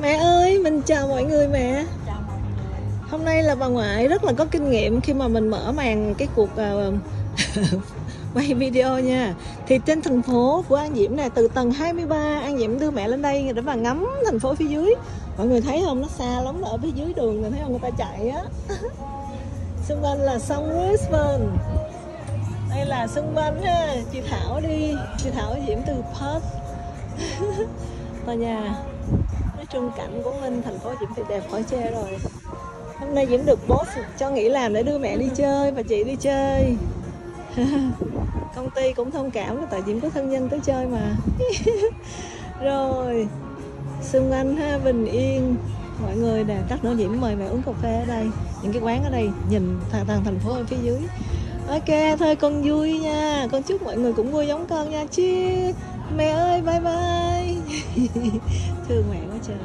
Mẹ ơi, mình chào mọi người mẹ. Chào mọi người. Hôm nay là bà ngoại rất là có kinh nghiệm khi mà mình mở màn cái cuộc quay video nha. Thì trên thành phố của An Diễm này, từ tầng 23 An Diễm đưa mẹ lên đây để mà ngắm thành phố phía dưới. Mọi người thấy không, nó xa lắm, nó ở phía dưới đường, mình thấy không, người ta chạy á. Xung quanh là sông Brisbane. Đây là xung quanh ha. Chị Thảo đi, chị Thảo Diễm từ Perth. Tòa nhà. Nói chung cảnh của mình, thành phố Diễm thì đẹp khỏi chê rồi. Hôm nay Diễm được boss cho nghỉ làm để đưa mẹ đi chơi và chị đi chơi. Công ty cũng thông cảm là tại Diễm có thân nhân tới chơi mà. Rồi xung quanh ha, bình yên. Mọi người nè, chắc nữa Diễm mời mẹ uống cà phê ở đây. Những cái quán ở đây nhìn thành phố ở phía dưới. Ok thôi, con vui nha. Con chúc mọi người cũng vui giống con nha. Chia mẹ ơi, bye bye. Thương mẹ quá trời.